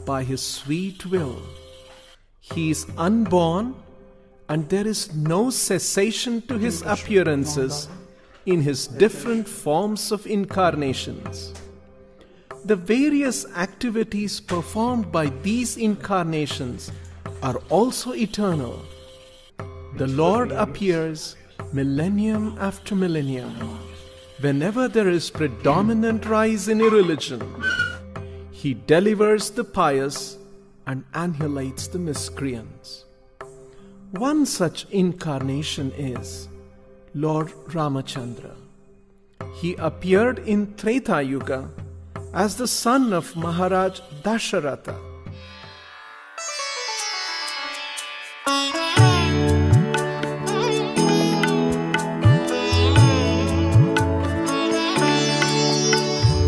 by his sweet will. He is unborn, and there is no cessation to his appearances in his different forms of incarnations. The various activities performed by these incarnations are also eternal. The Lord appears millennium after millennium, whenever there is predominant rise in irreligion. He delivers the pious and annihilates the miscreants. One such incarnation is Lord Ramachandra. He appeared in Treta Yuga as the son of Maharaj Dasharatha.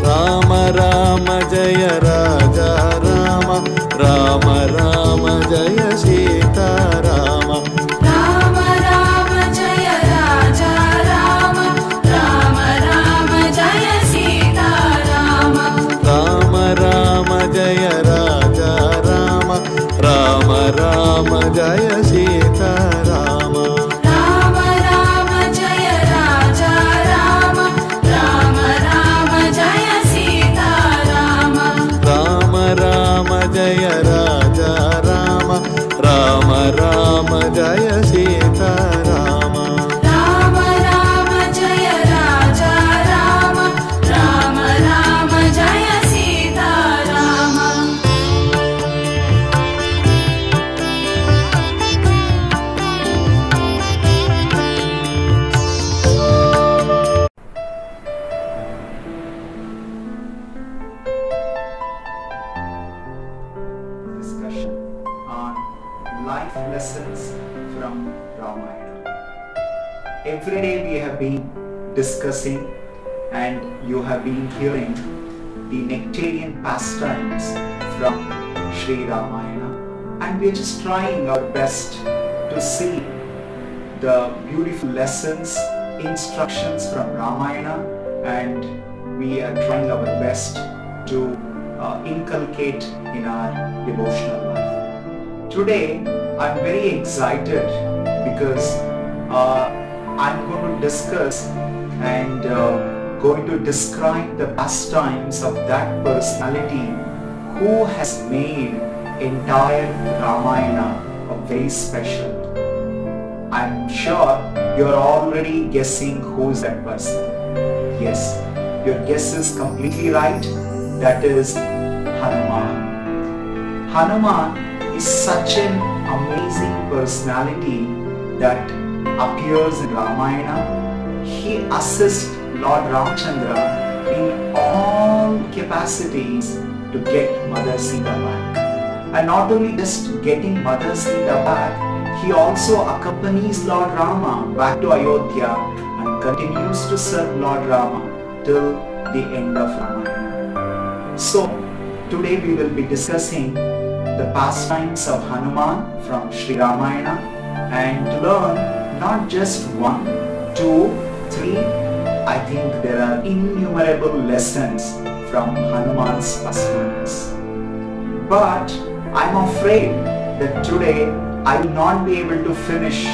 Rama Rama Jaya Raja Rama, Rama Rama Jaya Sita Rama. Rama Rama Jaya Raja Rama, Rama Rama Jaya Sita Rama. Rama Rama Jaya Raja Rama, Rama Rama Jaya Sita Rama. Rama Rama Jaya Raja Rama, Rama Rama Jaya Sita Rama. Rama Rama Jaya Raja Rama, Rama Rama Jaya Sita Rama. Rama Rama Jaya Raja Rama, Rama Rama Jaya Sita Rama. Discussion on life lessons from Ramayana. Every day we have been discussing and you have been hearing the nectarian pastimes from Sri Ramayana, and we are just trying our best to see the beautiful lessons, instructions from Ramayana, and we are trying our best to inculcate in our devotional life. Today I'm very excited because I'm going to discuss and going to describe the pastimes of that personality who has made entire Ramayana a very special. I'm sure you're already guessing who's that person. Yes, your guess is completely right. That is Hanuman. Hanuman is such an amazing personality that appears in Ramayana. He assists Lord Ramachandra in all capacities to get Mother Sita back. And not only just getting Mother Sita back, he also accompanies Lord Rama back to Ayodhya and continues to serve Lord Rama till the end of Ramayana. So, today we will be discussing the pastimes of Hanuman from Sri Ramayana, and to learn not just 1, 2, 3, I think there are innumerable lessons from Hanuman's pastimes. But I'm afraid that today I will not be able to finish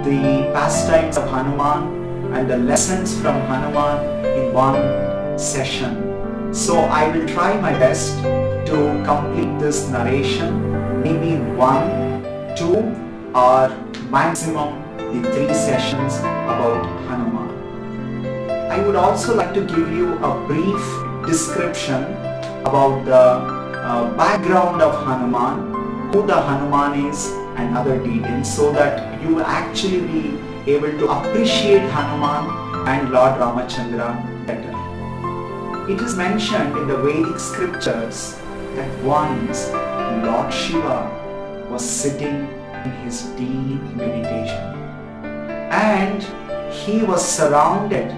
the pastimes of Hanuman and the lessons from Hanuman in one session. So I will try my best to complete this narration, maybe in 1, 2 or maximum the 3 sessions about Hanuman. I would also like to give you a brief description about the background of Hanuman, who the Hanuman is and other details, so that you will actually be able to appreciate Hanuman and Lord Ramachandra better. It is mentioned in the Vedic scriptures that once Lord Shiva was sitting in his deep meditation, and he was surrounded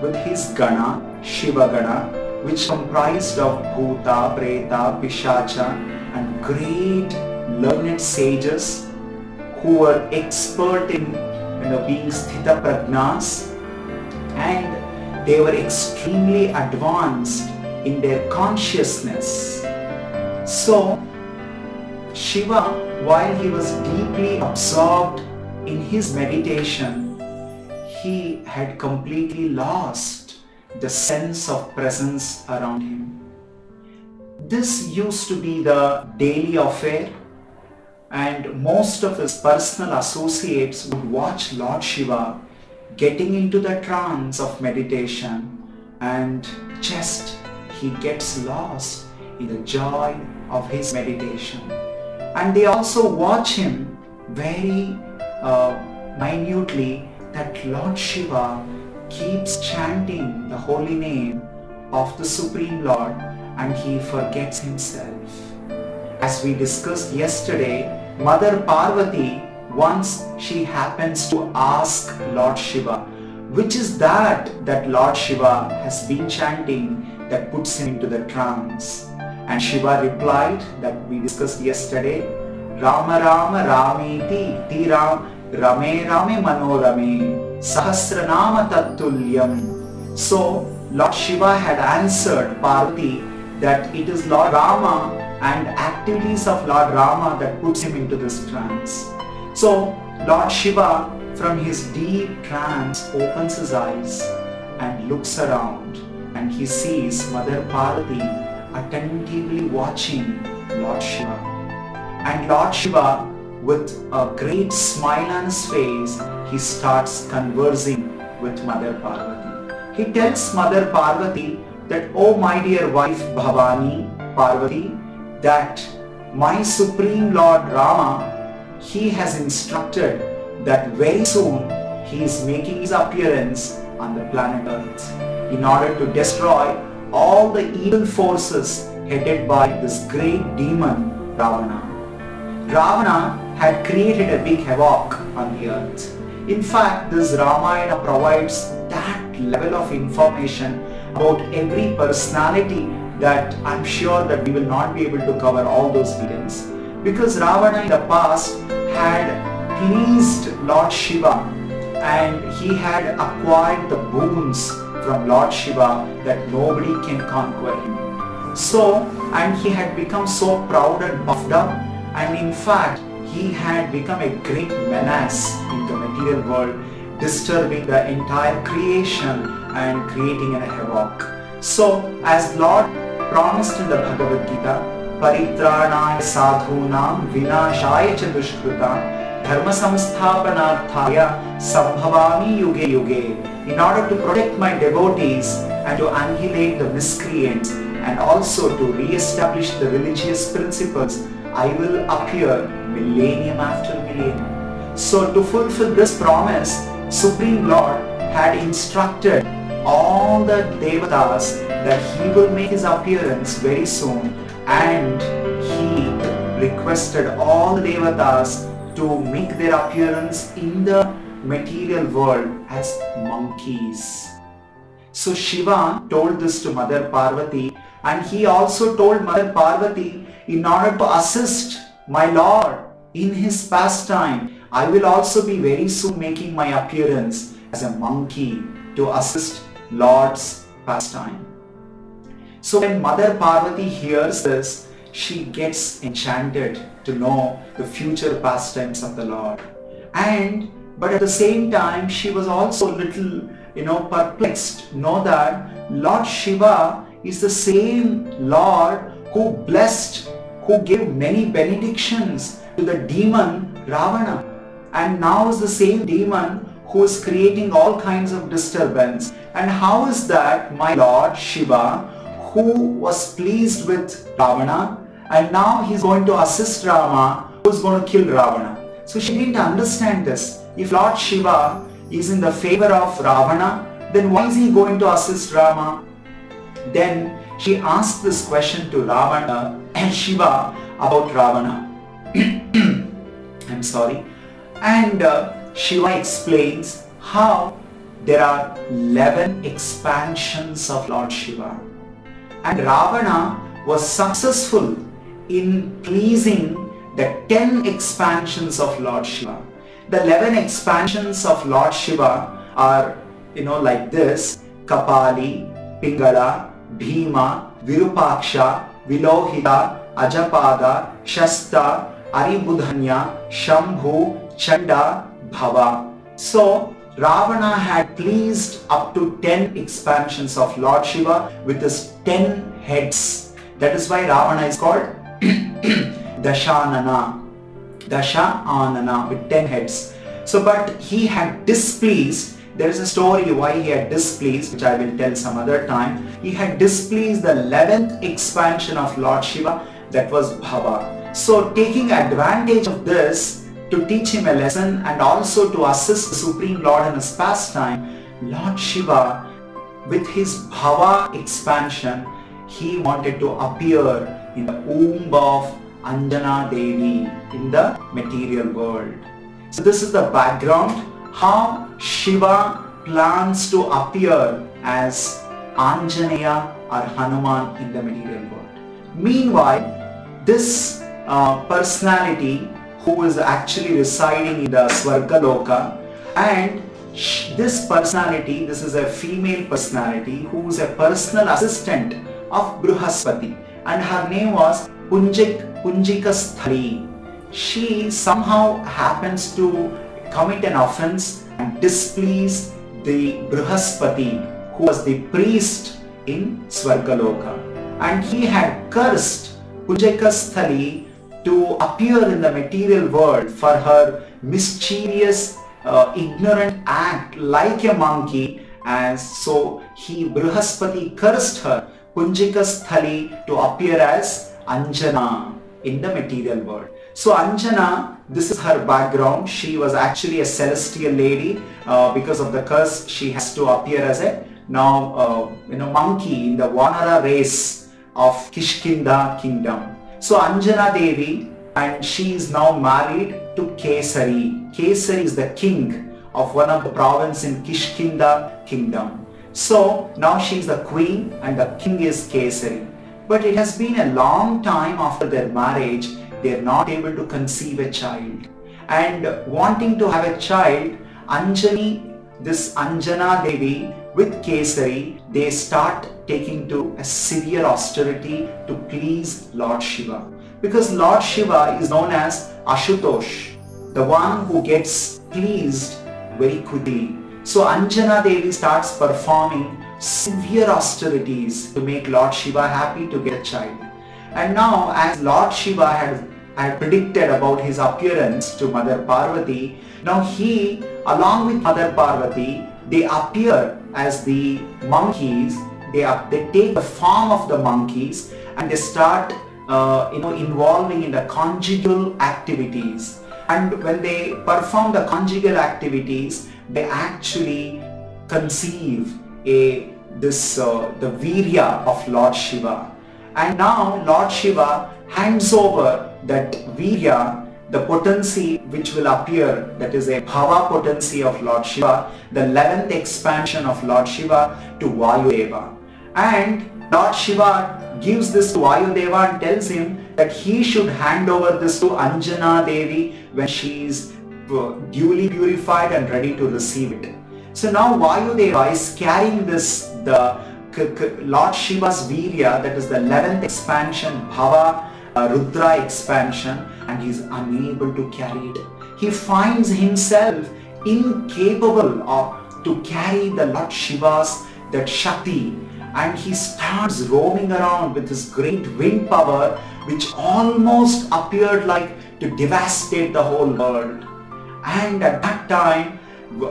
with his Gana, Shiva Gana, which comprised of Bhuta, Preta, Pishacha and great learned sages who were expert in being Sthita Prajnas, and they were extremely advanced in their consciousness. So Shiva, while he was deeply absorbed in his meditation, he had completely lost the sense of presence around him. This used to be the daily affair, and most of his personal associates would watch Lord Shiva getting into the trance of meditation, and just he gets lost in the joy of his meditation. And they also watch him very minutely, that Lord Shiva keeps chanting the holy name of the Supreme Lord, and he forgets himself. As we discussed yesterday, Mother Parvati, once she happens to ask Lord Shiva, which is that Lord Shiva has been chanting that puts him into the trance. And Shiva replied, that we discussed yesterday, Rama Rama Rameti Tiram Rame Rame Manorame Sahasranama Tattulyam. So Lord Shiva had answered Parvati that it is Lord Rama and activities of Lord Rama that puts him into this trance. So Lord Shiva, from his deep trance, opens his eyes and looks around, and he sees Mother Parvati attentively watching Lord Shiva. And Lord Shiva, with a great smile on his face, he starts conversing with Mother Parvati. He tells Mother Parvati that, "Oh my dear wife Bhavani, Parvati, that my Supreme Lord Rama, he has instructed that very soon he is making his appearance on the planet Earth in order to destroy all the evil forces headed by this great demon Ravana." Ravana had created a big havoc on the earth. In fact, this Ramayana provides that level of information about every personality that I'm sure that we will not be able to cover all those details. Because Ravana in the past had pleased Lord Shiva, and he had acquired the boons from Lord Shiva that nobody can conquer him. So, and he had become so proud and puffed up, and in fact he had become a great menace in the material world, disturbing the entire creation and creating a havoc. So, as Lord promised in the Bhagavad Gita, Paritranaya sadhunam vinashaya cha dushkrutam dharma samsthapanarthaya sambhavami yuge yuge. In order to protect my devotees and to annihilate the miscreants and also to re-establish the religious principles, I will appear millennium after millennium. So to fulfill this promise, Supreme Lord had instructed all the Devatas that he will make his appearance very soon, and he requested all the Devatas to make their appearance in the material world as monkeys. So Shiva told this to Mother Parvati, and he also told Mother Parvati, in order to assist my Lord in his pastime, I will also be very soon making my appearance as a monkey to assist Lord's pastime. So when Mother Parvati hears this, she gets enchanted to know the future pastimes of the Lord. But at the same time, she was also a little, perplexed. Know that Lord Shiva is the same Lord who blessed, who gave many benedictions to the demon Ravana, and now is the same demon who is creating all kinds of disturbance. And how is that my Lord Shiva, who was pleased with Ravana, and now he is going to assist Rama, who is going to kill Ravana? So she didn't understand this. If Lord Shiva is in the favor of Ravana, then why is he going to assist Rama? Then she asked this question to Ravana and Shiva about Ravana. I'm sorry. And Shiva explains how there are 11 expansions of Lord Shiva. And Ravana was successful in pleasing the 10 expansions of Lord Shiva. The 11 expansions of Lord Shiva are, like this: Kapali, Pingala, Bhima, Virupaksha, Vilohita, Ajapada, Shasta, Aribudhanya, Shambhu, Chanda, Bhava. So Ravana had pleased up to 10 expansions of Lord Shiva with his 10 heads. That is why Ravana is called Dashanana. Dashanana with 10 heads. So but he had displeased. There is a story why he had displeased, which I will tell some other time. He had displeased the 11th expansion of Lord Shiva, that was Bhava. So taking advantage of this to teach him a lesson and also to assist the Supreme Lord in his pastime, Lord Shiva, with his Bhava expansion, he wanted to appear in the womb of Anjana Devi in the material world. So this is the background, how Shiva plans to appear as Anjaneya or Hanuman in the material world. Meanwhile, this personality who is actually residing in the Swargaloka, and this personality, this is a female personality who is a personal assistant of Bruhaspati, and her name was Punjika Sthali. She somehow happens to commit an offense and displease the Bruhaspati, who was the priest in Swargaloka, and he had cursed Punjika Sthali to appear in the material world for her mischievous, ignorant act like a monkey, and so Bruhaspati cursed her, Punjika Sthali, to appear as Anjana in the material world. So Anjana, this is her background. She was actually a celestial lady. Because of the curse, she has to appear as a monkey in the Vanara race of Kishkinda kingdom. So Anjana Devi, and she is now married to Kesari. Kesari is the king of one of the province in Kishkinda kingdom. So now she is the queen and the king is Kesari. But it has been a long time after their marriage, they are not able to conceive a child. And wanting to have a child, this Anjana Devi with Kesari, they start taking to a severe austerity to please Lord Shiva. Because Lord Shiva is known as Ashutosh, the one who gets pleased very quickly. So Anjana Devi starts performing severe austerities to make Lord Shiva happy to get a child. And now, as Lord Shiva had predicted about his appearance to Mother Parvati, now he, along with Mother Parvati, they appear as the monkeys. They take the form of the monkeys and they start involving in the conjugal activities. And when they perform the conjugal activities, they actually conceive the virya of Lord Shiva. And now Lord Shiva hands over that virya, the potency which will appear, that is a bhava potency of Lord Shiva, the 11th expansion of Lord Shiva, to Vayudeva. And Lord Shiva gives this to Vayudeva and tells him that he should hand over this to Anjana Devi when she is duly purified and ready to receive it. So now Vayudeva is carrying this, the Lord Shiva's virya, that is the 11th expansion, Bhava Rudra expansion, and he is unable to carry it. He finds himself incapable to carry the Lord Shiva's that Shakti, and he starts roaming around with his great wind power, which almost appeared like to devastate the whole world. And at that time,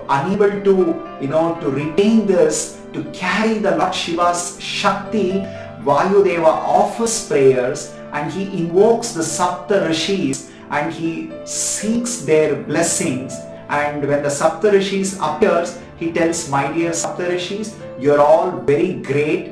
unable to retain this, to carry the Lord Shiva's Shakti, Vayudeva offers prayers and he invokes the Sapta Rishis and he seeks their blessings. And when the Sapta Rishis appears, he tells, my dear Sapta Rishis, you're all very great,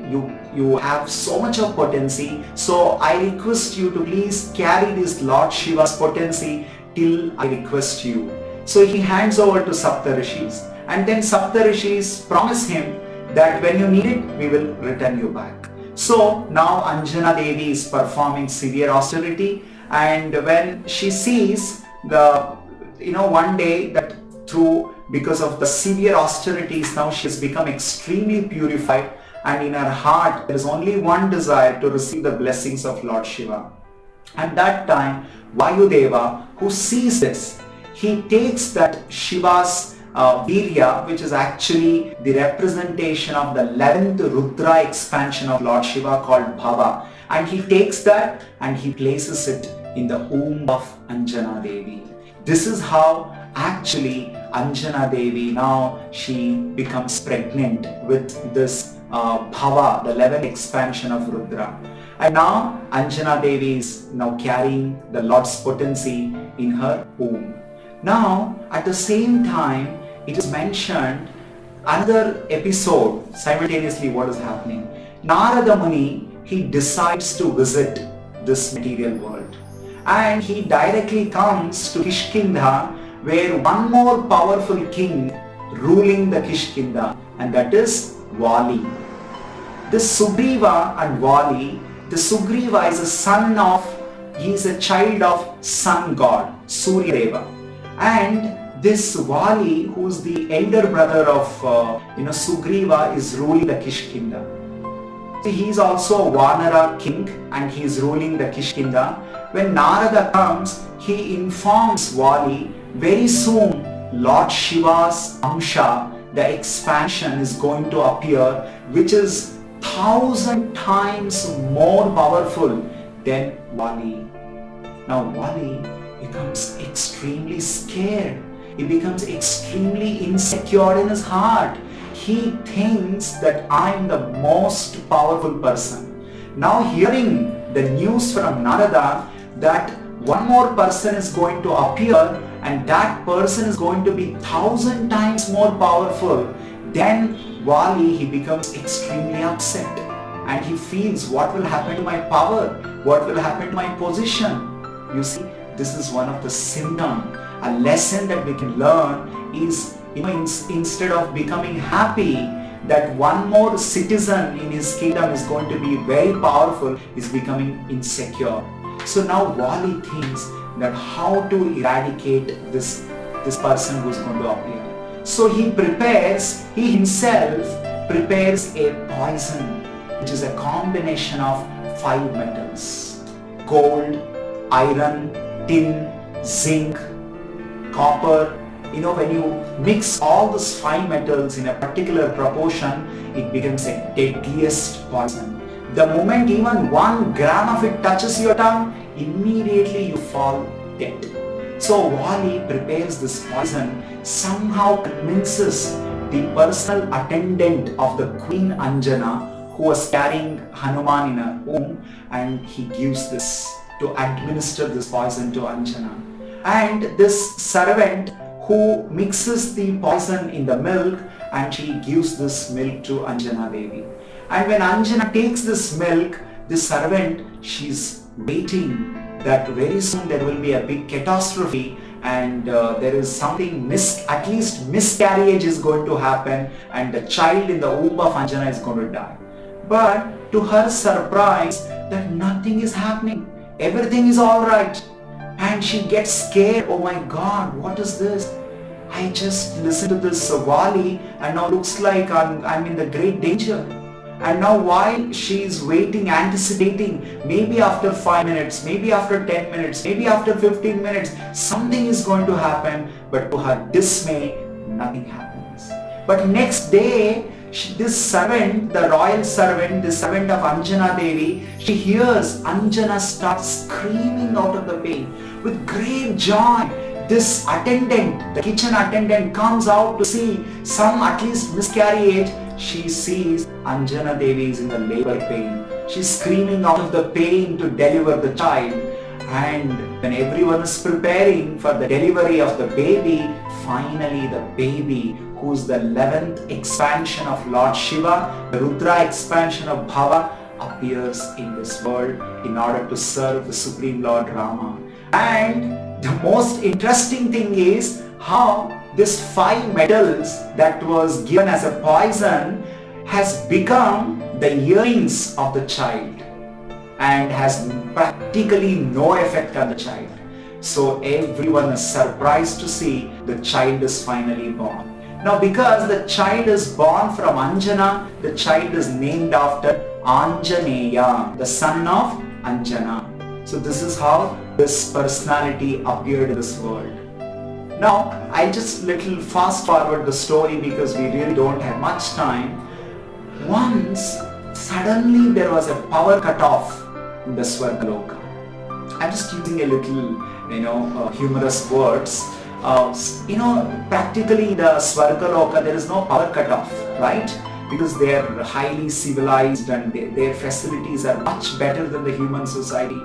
you have so much of potency, so I request you to please carry this Lord Shiva's potency till I request you. So he hands over to Sapta Rishis, and then Sapta Rishis promise him that when you need it, we will return you back. So now Anjana Devi is performing severe austerity, and when she sees one day that because of the severe austerities, now she has become extremely purified, and in her heart there is only one desire, to receive the blessings of Lord Shiva. And that time, Vayudeva, who sees this, he takes that Shiva's Virya, which is actually the representation of the 11th Rudra expansion of Lord Shiva called Bhava, and he takes that and he places it in the womb of Anjana Devi. This is how actually Anjana Devi, now she becomes pregnant with this Bhava, the 11th expansion of Rudra. And now Anjana Devi is now carrying the Lord's potency in her womb. Now at the same time, it is mentioned another episode, simultaneously what is happening. Narada Muni, he decides to visit this material world. And he directly comes to Kishkinda, where one more powerful king ruling the Kishkinda, and that is Vali. This Sugriva and Vali, the Sugriva is a son of, he is a child of sun god, Surya Deva. And this Vali, who is the elder brother of Sugriva, is ruling the Kishkinda. He is also a Vanara king and he is ruling the Kishkinda. When Narada comes, he informs Vali, very soon Lord Shiva's Amsha, the expansion, is going to appear, which is 1,000 times more powerful than Vali. Now Vali becomes extremely scared. He becomes extremely insecure in his heart. He thinks that I am the most powerful person. Now hearing the news from Narada that one more person is going to appear and that person is going to be 1,000 times more powerful, then Vali, he becomes extremely upset and he feels, what will happen to my power? What will happen to my position? You see, this is one of the symptoms. A lesson that we can learn is, instead of becoming happy that one more citizen in his kingdom is going to be very powerful, is becoming insecure. So now Vali thinks that how to eradicate this person who is going to appear. So he himself prepares a poison, which is a combination of 5 metals: gold, iron, tin, zinc, copper. When you mix all these 5 metals in a particular proportion, it becomes a deadliest poison. The moment even 1 gram of it touches your tongue, immediately you fall dead. So Vali prepares this poison, somehow convinces the personal attendant of the Queen Anjana, who was carrying Hanuman in her womb, and he gives this to administer this poison to Anjana. And this servant who mixes the poison in the milk, and she gives this milk to Anjana Devi. And when Anjana takes this milk, the servant, she's waiting that very soon there will be a big catastrophe and there is something, at least miscarriage is going to happen and the child in the womb of Anjana is going to die. But to her surprise, that nothing is happening. Everything is alright. And she gets scared. Oh my God, what is this? I just listened to this Vali and now looks like I'm in the great danger. And now while she is waiting, anticipating, maybe after 5 minutes, maybe after 10 minutes, maybe after 15 minutes, something is going to happen. But to her dismay, nothing happens. But next day, this servant, the royal servant, the servant of Anjana Devi, she hears Anjana start screaming out of the pain. With great joy, this attendant, the kitchen attendant, comes out to see some at least miscarriage. She sees Anjana Devi is in the labor pain. She's screaming out of the pain to deliver the child. And when everyone is preparing for the delivery of the baby, finally the baby, who's the 11th expansion of Lord Shiva, the Rudra expansion of Bhava, appears in this world in order to serve the Supreme Lord Rama. And the most interesting thing is how this 5 metals that was given as a poison has become the earrings of the child and has practically no effect on the child. So everyone is surprised to see the child is finally born. Now because the child is born from Anjana, the child is named after Anjaneya, the son of Anjana. So this is how this personality appeared in this world. Now, I'll just little fast forward the story because we really don't have much time. Once, suddenly there was a power cut off in the Swargaloka. I'm just using a little, humorous words. Practically the Swargaloka, there is no power cut off, right? Because they are highly civilized and their facilities are much better than the human society.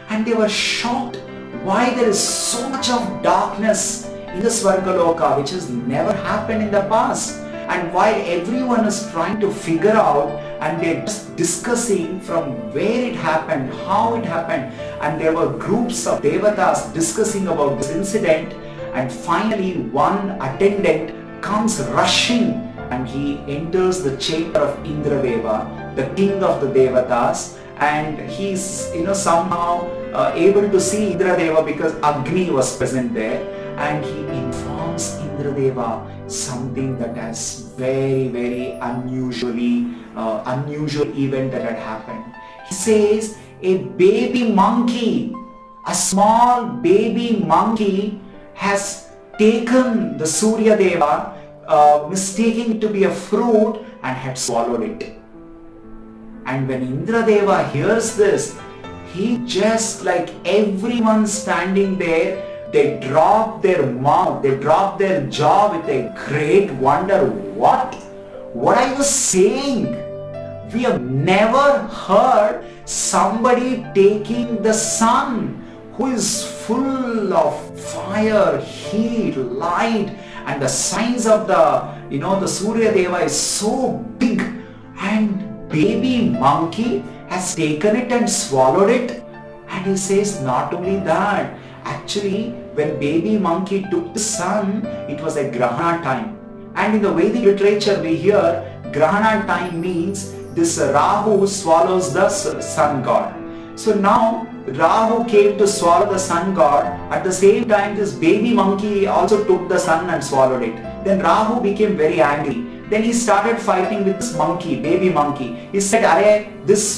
And they were shocked why there is so much of darkness in the Swargaloka, which has never happened in the past. And while everyone is trying to figure out, and they're just discussing from where it happened, how it happened, and there were groups of devatas discussing about this incident, and finally one attendant comes rushing and he enters the chamber of Indradeva, the king of the devatas, and he's somehow able to see Indradeva because Agni was present there, and he informs Indradeva something that has very unusual event that had happened. He says a baby monkey, a small baby monkey has taken the Surya Deva, mistaking it to be a fruit, and had swallowed it. And when Indradeva hears this, he just like everyone standing there, they drop their mouth, they drop their jaw with a great wonder. What are you saying? We have never heard somebody taking the sun, who is full of fire, heat, light, and the signs of the Surya Deva is so big, and baby monkey has taken it and swallowed it. And he says not only that, actually when baby monkey took the sun, it was a Grahana time. And in the Vedic literature we hear Grahana time means this Rahu swallows the sun god. So now Rahu came to swallow the sun god. At the same time this baby monkey also took the sun and swallowed it. Then Rahu became very angry. Then he started fighting with this monkey, baby monkey. He said, "Arey, this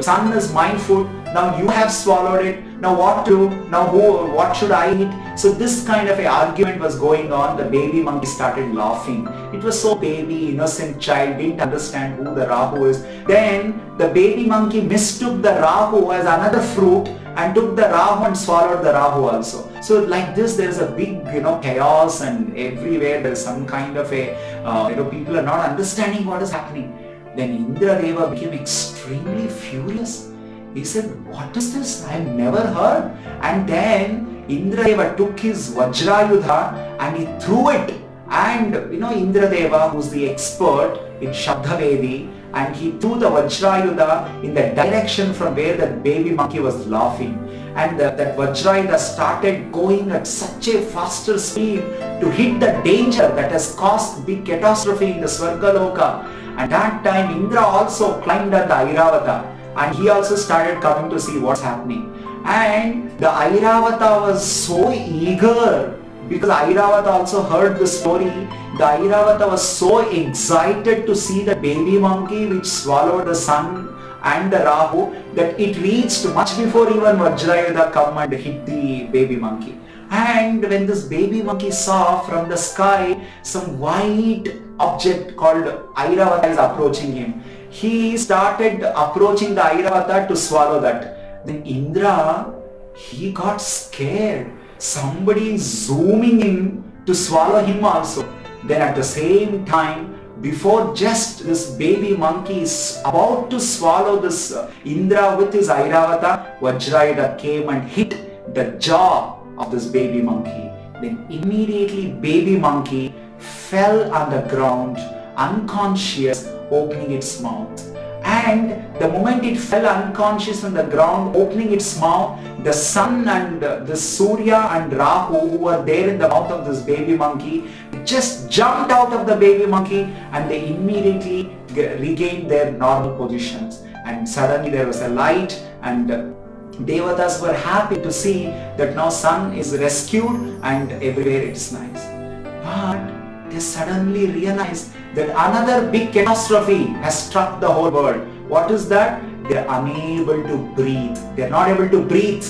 sun is mine food. Now you have swallowed it. Now what to do? Now what should I eat?" So this kind of an argument was going on. The baby monkey started laughing. It was so baby, innocent child, didn't understand who the Rahu is. Then the baby monkey mistook the Rahu as another fruit and took the Rahu and swallowed the Rahu also. So like this, there is a big chaos, and everywhere there is some kind of a people are not understanding what is happening. Then Indradeva became extremely furious. He said, "What is this? I have never heard." And then Indradeva took his Vajrayudha and he threw it. And Indradeva, who's the expert in Shabdavedi, and he threw the Vajrayudha in the direction from where the baby monkey was laughing. And that Vajrayudha started going at such a faster speed to hit the danger that has caused big catastrophe in the Swargaloka. And that time Indra also climbed on the Airavata, and he also started coming to see what's happening. And the Airavata was so eager, because Airavata also heard the story. The Airavata was so excited to see the baby monkey which swallowed the sun and the Rahu, that it reached much before even Vajrayudha come and hit the baby monkey. And when this baby monkey saw from the sky some white object called Airavata is approaching him, he started approaching the Airavata to swallow that. Then Indra, he got scared. Somebody is zooming in to swallow him also. Then at the same time, before just this baby monkey is about to swallow this Indra with his Airavata, Vajrayudha came and hit the jaw of this baby monkey. Then immediately baby monkey fell on the ground unconscious, opening its mouth. And the moment it fell unconscious on the ground, opening its mouth, the sun and the Surya and Rahu, who were there in the mouth of this baby monkey, just jumped out of the baby monkey, and they immediately regained their normal positions. And suddenly there was a light, and Devatas were happy to see that now sun is rescued and everywhere it is nice. But they suddenly realized that another big catastrophe has struck the whole world. What is that? they're unable to breathe. They're not able to breathe.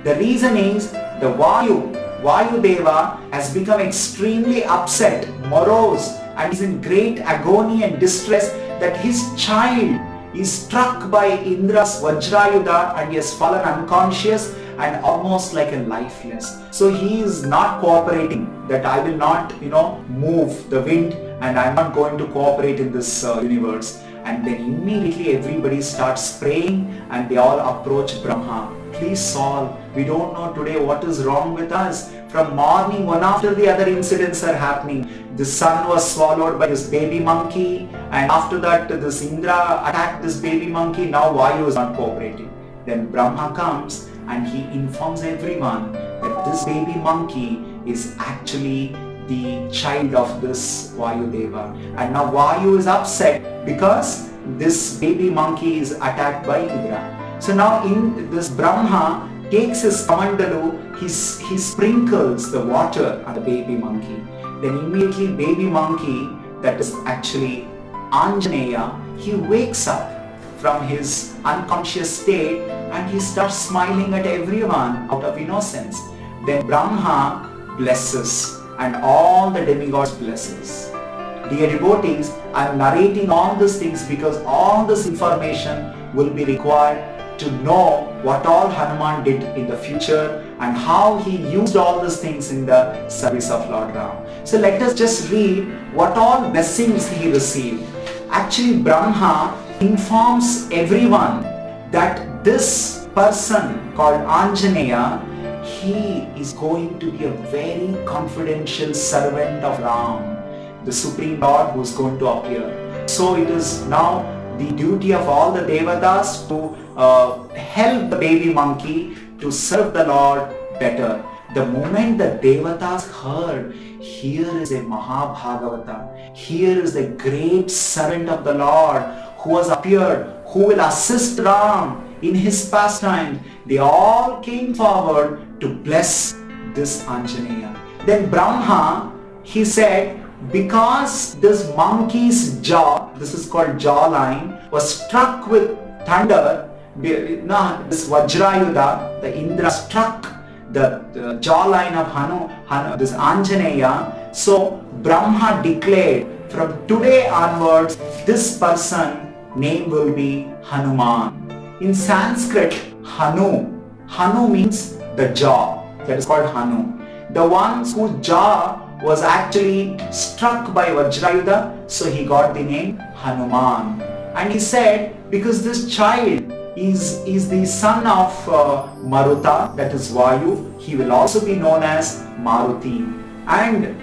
The reason is the Vayu Deva has become extremely upset, morose, and is in great agony and distress that his child is struck by Indra's Vajrayudha and he has fallen unconscious and almost like a lifeless. So he is not cooperating, that I will not, move the wind and I'm not going to cooperate in this universe. And then immediately everybody starts praying and they all approach Brahma. Please solve. We don't know today what is wrong with us. From morning, one after the other incidents are happening. The sun was swallowed by this baby monkey, and after that this Indra attacked this baby monkey. Now Vayu is not cooperating. Then Brahma comes and he informs everyone that this baby monkey is actually the child of this Vayu Deva. And now Vayu is upset because this baby monkey is attacked by Indra. So now in this Brahma takes his kamandalu, he sprinkles the water on the baby monkey. Then immediately baby monkey, that is actually Anjaneya, he wakes up from his unconscious state and he starts smiling at everyone out of innocence. Then Brahma blesses and all the demigods blesses. Dear devotees, I am narrating all these things because all this information will be required to know what all Hanuman did in the future and how he used all these things in the service of Lord Ram. So let us just read what all blessings he received. Actually, Brahma informs everyone that this person called Anjaneya, he is going to be a very confidential servant of Ram, the Supreme Lord who is going to appear. So it is now the duty of all the Devatas to help the baby monkey to serve the Lord better. The moment the Devatas heard, here is a Mahabhagavata, here is a great servant of the Lord who has appeared, who will assist Ram in his pastime, they all came forward to bless this Anjaneya. Then Brahma, he said, because this monkey's jaw, this is called jawline, was struck with thunder, this Vajrayudha, the Indra struck the jawline of this Anjaneya. So Brahma declared, from today onwards, this person name will be Hanuman. In Sanskrit, Hanu means the jaw, that is called Hanu. The ones whose jaw was actually struck by Vajrayudha, so he got the name Hanuman. And he said, because this child is the son of Maruta, that is Vayu, he will also be known as Maruti. And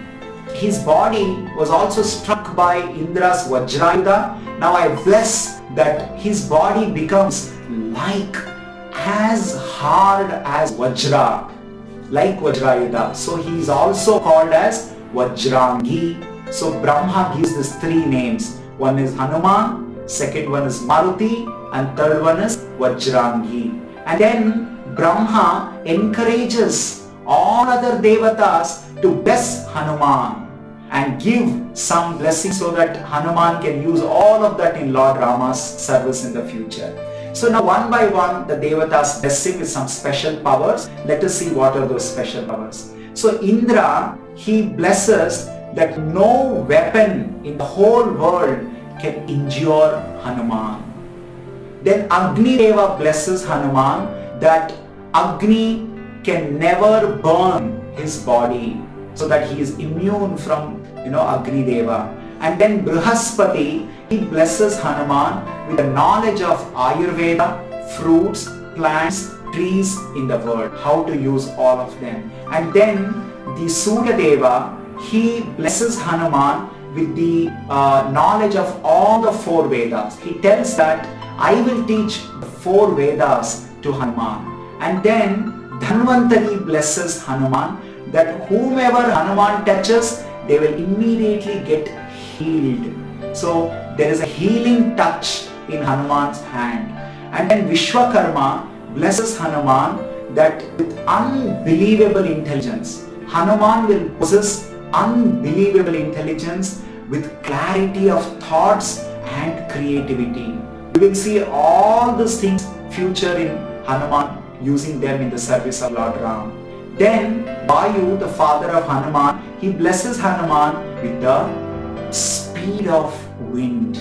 his body was also struck by Indra's Vajrayudha. Now I bless that his body becomes like as hard as Vajra, like Vajrayudha. So he is also called as Vajrangi. So Brahma gives these three names. One is Hanuman, second one is Maruti, and third one is Vajrangi. And then Brahma encourages all other Devatas to bless Hanuman and give some blessing so that Hanuman can use all of that in Lord Rama's service in the future. So now one by one the Devatas bless him with some special powers. Let us see what are those special powers. So Indra, he blesses that no weapon in the whole world can injure Hanuman. Then Agni Deva blesses Hanuman that Agni can never burn his body, so that he is immune from Agni Deva. And then Brihaspati, he blesses Hanuman with the knowledge of Ayurveda, fruits, plants, trees in the world, how to use all of them. And then the Surya Deva, he blesses Hanuman with the knowledge of all the four Vedas. He tells that I will teach the four Vedas to Hanuman. And then Dhanvantari blesses Hanuman that whomever Hanuman touches, they will immediately get healed. So there is a healing touch in Hanuman's hand. And then Vishwakarma blesses Hanuman that with unbelievable intelligence, Hanuman will possess unbelievable intelligence with clarity of thoughts and creativity. You will see all these things future in Hanuman, using them in the service of Lord Ram. Then Vayu, the father of Hanuman, he blesses Hanuman with the speed of wind.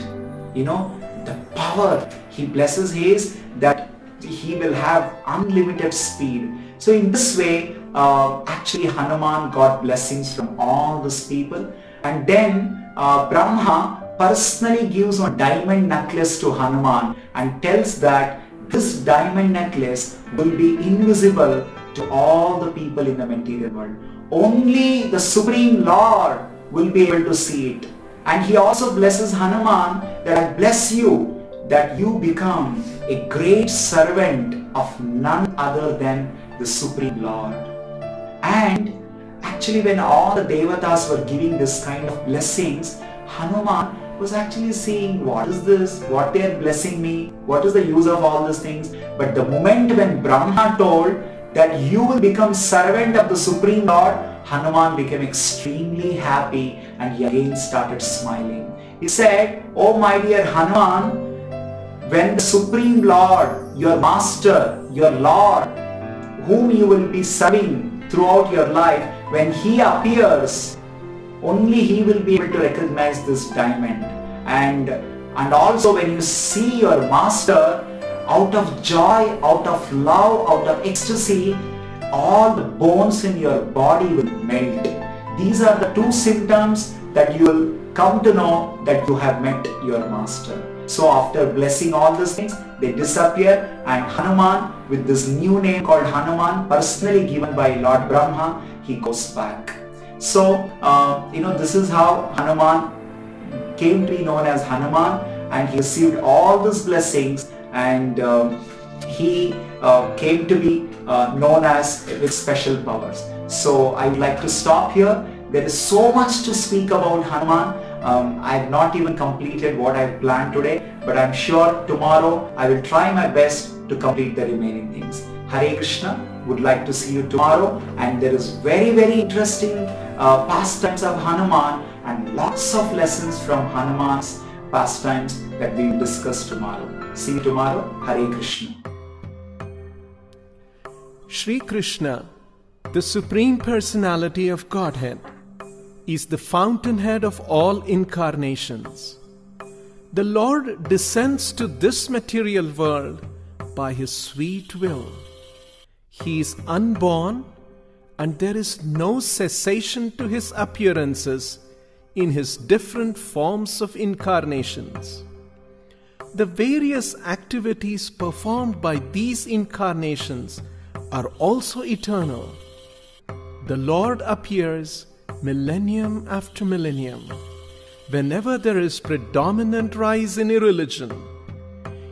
You know, the power he blesses is that he will have unlimited speed. So in this way, actually Hanuman got blessings from all these people. And then Brahma personally gives a diamond necklace to Hanuman and tells that this diamond necklace will be invisible to all the people in the material world. Only the Supreme Lord will be able to see it. And he also blesses Hanuman that I bless you, that you become a great servant of none other than the Supreme Lord. And actually when all the Devatas were giving this kind of blessings, Hanuman was actually seeing, what is this? What they are blessing me? What is the use of all these things? But the moment when Brahma told that you will become servant of the Supreme Lord, Hanuman became extremely happy and he again started smiling. He said, oh my dear Hanuman, when the Supreme Lord, your master, your Lord, whom you will be serving throughout your life, when he appears, only he will be able to recognize this diamond. And also when you see your master, out of joy, out of love, out of ecstasy, all the bones in your body will melt. These are the two symptoms that you will come to know that you have met your master. So after blessing all these things, they disappear, and Hanuman, with this new name called Hanuman, personally given by Lord Brahma, he goes back. So, this is how Hanuman came to be known as Hanuman, and he received all these blessings, and he came to be known as with special powers. So I would like to stop here. There is so much to speak about Hanuman. I have not even completed what I have planned today, but I am sure tomorrow I will try my best to complete the remaining things. Hare Krishna. Would like to see you tomorrow, and there is very interesting pastimes of Hanuman and lots of lessons from Hanuman's pastimes that we will discuss tomorrow. See you tomorrow. Hare Krishna. Shri Krishna, the Supreme Personality of Godhead, is the fountainhead of all incarnations. The Lord descends to this material world by His sweet will. He is unborn, and there is no cessation to His appearances in His different forms of incarnations. The various activities performed by these incarnations are also eternal. The Lord appears millennium after millennium. Whenever there is predominant rise in irreligion,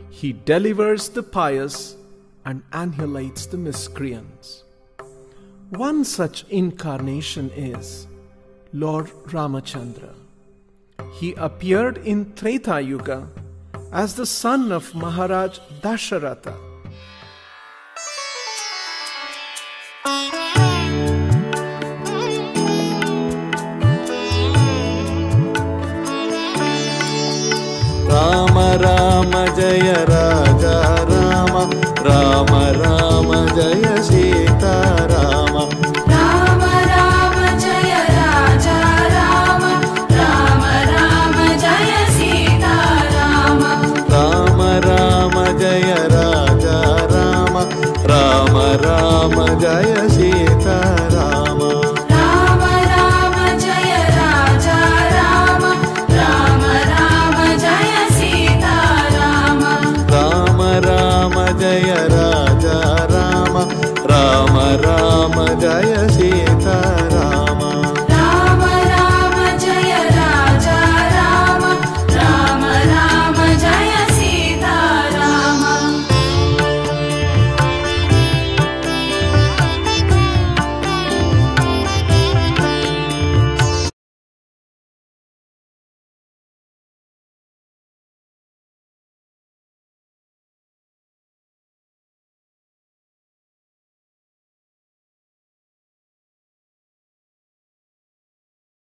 He delivers the pious and annihilates the miscreants. One such incarnation is Lord Ramachandra. He appeared in Treta Yuga as the son of Maharaj Dasharatha. Rama Rama Jaya Raja Rama, Rama Rama Jaya Sita Rama. Rama Rama Jaya Raja Rama, Rama Rama Jaya Sita Rama. Rama Rama Jaya Raja Rama, Rama Rama Jaya Sita Rama. Rama Rama Jaya Raja Rama, Rama Rama Jaya Sita Rama. Rama Rama Jaya